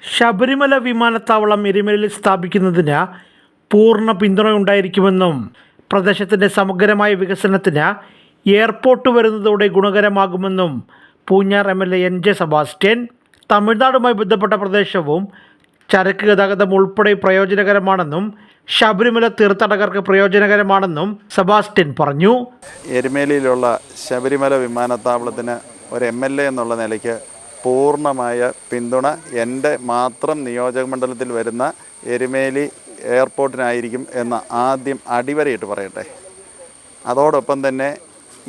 ശബരിമല വിമാനത്താവളം എരുമേലിയിൽ സ്ഥാപിക്കുന്നതിന് പൂർണ്ണ പിന്തുണയുണ്ടായിരിക്കുമെന്നും പ്രദേശത്തിൻ്റെ സമഗ്രമായ വികസനത്തിന് എയർപോർട്ട് വരുന്നതോടെ ഗുണകരമാകുമെന്നും പൂഞ്ഞാർ MLA NJ സെബാസ്റ്റ്യൻ. തമിഴ്നാടുമായി ബന്ധപ്പെട്ട പ്രദേശവും ചരക്ക് ഗതാഗതം ഉൾപ്പെടെ പ്രയോജനകരമാണെന്നും ശബരിമല തീർത്ഥാടകർക്ക് പ്രയോജനകരമാണെന്നും സെബാസ്റ്റ്യൻ പറഞ്ഞു. എരുമേലിയിലുള്ള ശബരിമല വിമാനത്താവളത്തിന് ഒരു MLA എന്നുള്ള നിലയ്ക്ക് പൂർണ്ണമായ പിന്തുണ എൻ്റെ മാത്രം നിയോജകമണ്ഡലത്തിൽ വരുന്ന എരുമേലി എയർപോർട്ടിനായിരിക്കും എന്ന് ആദ്യം അടിവരയിട്ട് പറയട്ടെ. അതോടൊപ്പം തന്നെ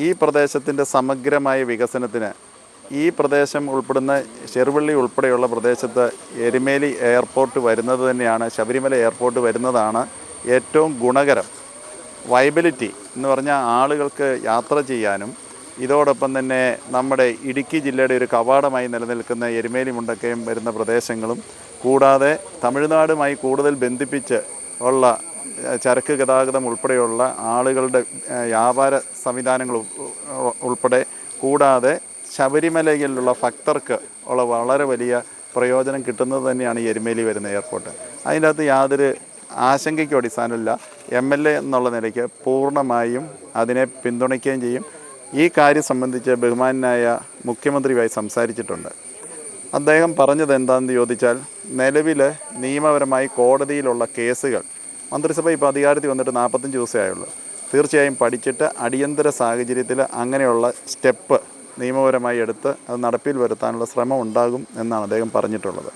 ഈ പ്രദേശത്തിൻ്റെ സമഗ്രമായ വികസനത്തിന് ഈ പ്രദേശം ഉൾപ്പെടുന്ന ചെറുവള്ളി ഉൾപ്പെടെയുള്ള പ്രദേശത്ത് എരുമേലി എയർപോർട്ട് വരുന്നത് തന്നെയാണ്, ശബരിമല എയർപോർട്ട് വരുന്നതാണ് ഏറ്റവും ഗുണകരം. വൈബിലിറ്റി എന്ന് പറഞ്ഞാൽ ആളുകൾക്ക് യാത്ര ചെയ്യാനും ഇതോടൊപ്പം തന്നെ നമ്മുടെ ഇടുക്കി ജില്ലയുടെ ഒരു കവാടമായി നിലനിൽക്കുന്ന എരുമേലി മുണ്ടക്കയം വരുന്ന പ്രദേശങ്ങളും കൂടാതെ തമിഴ്നാടുമായി കൂടുതൽ ബന്ധിപ്പിച്ച് ഉള്ള ചരക്ക് ഗതാഗതം ഉൾപ്പെടെയുള്ള ആളുകളുടെ വ്യാപാര സംവിധാനങ്ങൾ ഉൾപ്പെടെ കൂടാതെ ശബരിമലയിലുള്ള ഭക്തർക്ക് ഉള്ള വളരെ വലിയ പ്രയോജനം കിട്ടുന്നത് തന്നെയാണ് ഈ എരുമേലി വരുന്ന എയർപോർട്ട്. അതിൻ്റെ അകത്ത് യാതൊരു ആശങ്കയ്ക്കും അടിസ്ഥാനമില്ല. MLA എന്നുള്ള നിലയ്ക്ക് പൂർണ്ണമായും അതിനെ പിന്തുണയ്ക്കുകയും ചെയ്യും. ഈ കാര്യം സംബന്ധിച്ച് ബഹുമാനായ മുഖ്യമന്ത്രിയുമായി സംസാരിച്ചിട്ടുണ്ട്. അദ്ദേഹം പറഞ്ഞത് എന്താണെന്ന് ചോദിച്ചാൽ, നിലവിൽ നിയമപരമായി കോടതിയിലുള്ള കേസുകൾ മന്ത്രിസഭ ഇപ്പോൾ അധികാരത്തിൽ വന്നിട്ട് 45 ദിവസമേ ആയുള്ളൂ. തീർച്ചയായും പഠിച്ചിട്ട് അടിയന്തര സാഹചര്യത്തിൽ അങ്ങനെയുള്ള സ്റ്റെപ്പ് നിയമപരമായി എടുത്ത് അത് നടപ്പിൽ വരുത്താനുള്ള ശ്രമം ഉണ്ടാകും എന്നാണ് അദ്ദേഹം പറഞ്ഞിട്ടുള്ളത്.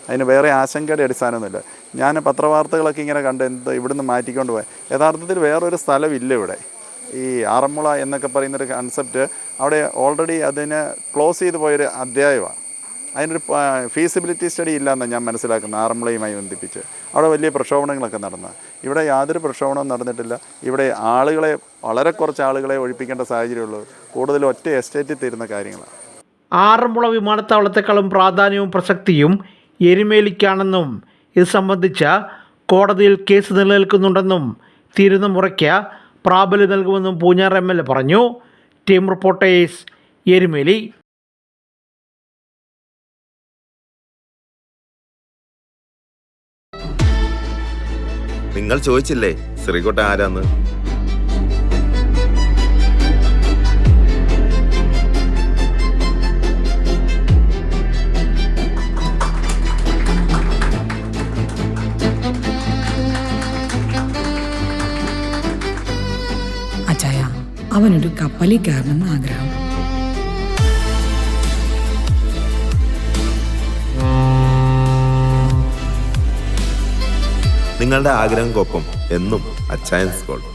അതിന് വേറെ ആശങ്കയുടെ അടിസ്ഥാനമൊന്നുമില്ല. ഞാൻ പത്രവാർത്തകളൊക്കെ ഇങ്ങനെ കണ്ട് ഇവിടുന്ന് മാറ്റിക്കൊണ്ട് പോയി. യഥാർത്ഥത്തിൽ വേറൊരു സ്ഥലമില്ല ഇവിടെ. ഈ ആറന്മുള എന്നൊക്കെ പറയുന്നൊരു കൺസെപ്റ്റ് അവിടെ ഓൾറെഡി അതിന് ക്ലോസ് ചെയ്ത് പോയൊരു അധ്യായമാണ്. അതിനൊരു ഫീസിബിലിറ്റി സ്റ്റഡി ഇല്ലയെന്നാണ് ഞാൻ മനസ്സിലാക്കുന്നത്. ആറന്മുളയുമായി ബന്ധിപ്പിച്ച് അവിടെ വലിയ പ്രക്ഷോഭണങ്ങളൊക്കെ നടന്നു. ഇവിടെ യാതൊരു പ്രക്ഷോഭണവും നടന്നിട്ടില്ല. ഇവിടെ ആളുകളെ വളരെ കുറച്ച് ആളുകളെ ഒഴിപ്പിക്കേണ്ട സാഹചര്യമുള്ളൂ. കൂടുതലും ഒറ്റ എസ്റ്റേറ്റിൽ തീരുന്ന കാര്യങ്ങളാണ്. ആറന്മുള വിമാനത്താവളത്തെക്കാളും പ്രാധാന്യവും പ്രസക്തിയും എരുമേലിക്കാണെന്നും ഇത് സംബന്ധിച്ച കോടതിയിൽ കേസ് നിലനിൽക്കുന്നുണ്ടെന്നും തീരുന്ന മുറയ്ക്ക് പ്രാബല്യം നൽകുമെന്നും പൂഞ്ഞാർ MLA പറഞ്ഞു. Team reporters, Erumeli. നിങ്ങൾ ചോദിച്ചില്ലേ ശ്രീകുട്ടൻ ആരാന്ന്? അച്ചായ, അവനൊരു കപ്പലിൽ കയറണമെന്ന് ആഗ്രഹം. നിങ്ങളുടെ ആഗ്രഹങ്ങൾക്കൊപ്പം എന്നും അച്ചായൻസ് ഗോൾഡ്.